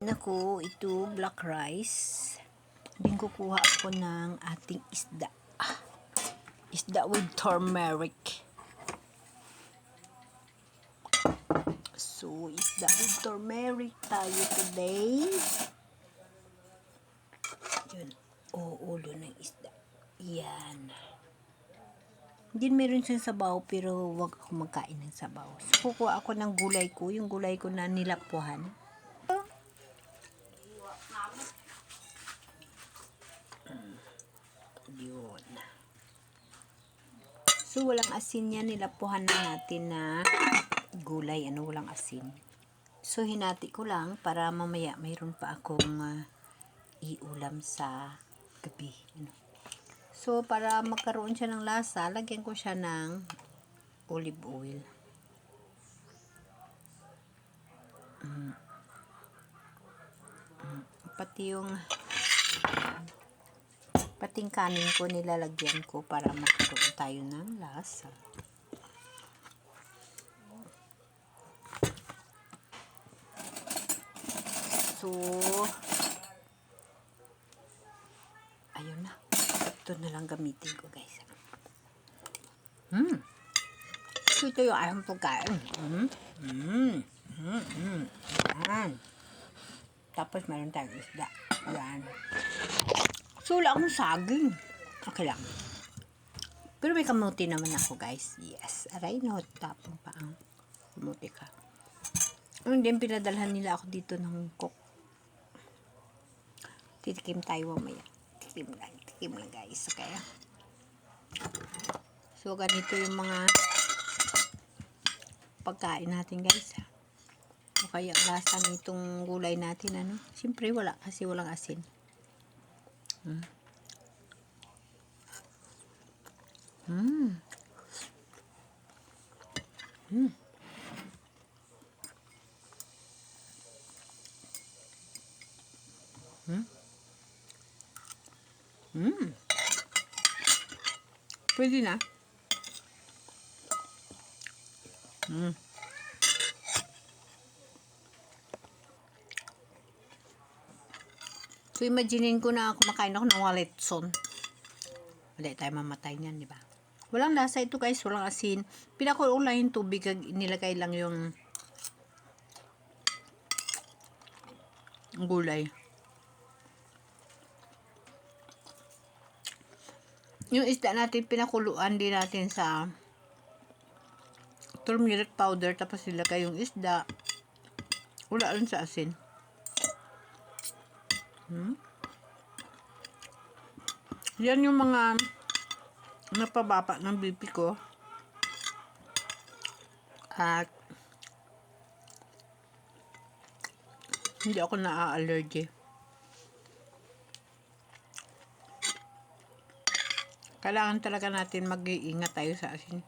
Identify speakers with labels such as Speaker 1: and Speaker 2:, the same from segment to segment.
Speaker 1: Naku, ito black rice. Din kukuha ako ng ating isda. Isda with turmeric. So, isda with turmeric tayo today. Yun. Ulo ng isda. Yan. Hindi meron siyang sabaw, pero wag ako magkain ng sabaw. So, kukuha ako ng gulay ko. Yung gulay ko na nilapuhan. Yun. So, walang asin yan. Nilapuhan na natin na gulay. Walang asin. So, hinati ko lang para mamaya mayroon pa akong iulam sa gabi. So, para magkaroon siya ng lasa, lagyan ko siya ng olive oil. Pating kanin ko nilalagyan ko para magkaroon tayo ng lasa. So, ayun na. Ito na lang gamitin ko, guys. So, ito yung aking pagkain. Tapos, meron tayong isda. Yan. So, wala akong saging. Okay lang. Pero may kamuti naman ako, guys. Yes. Aray, no. Tapong pa ang kamuti ka. Hindi, pinadalhan nila ako dito ng cook. Titikim tayo mamaya. Tikim lang, guys. Okay? So, ganito yung mga pagkain natin, guys. O kaya lasa nitong gulay natin, Siyempre, wala. Kasi walang asin. Pwede na. So, imaginein ko na kumakain ako ng walitson. Wala tayo mamatay niyan, di ba? Walang lasa ito, guys. Walang asin. Pinakulo lang yung tubig. Nilagay lang yung gulay. Yung isda natin, pinakuluan din natin sa turmeric powder. Tapos nilagay yung isda. Wala lang sa asin. Yan yung mga napababa ng BP ko. At hindi ako na-allergy. Kailangan talaga natin mag-iingat tayo sa asin.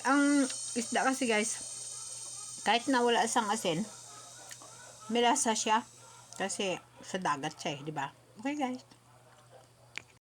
Speaker 1: Ang isda kasi, guys, kahit na wala siyang asin, may lasa siya kasi sa dagat siya, di ba? Okay, guys.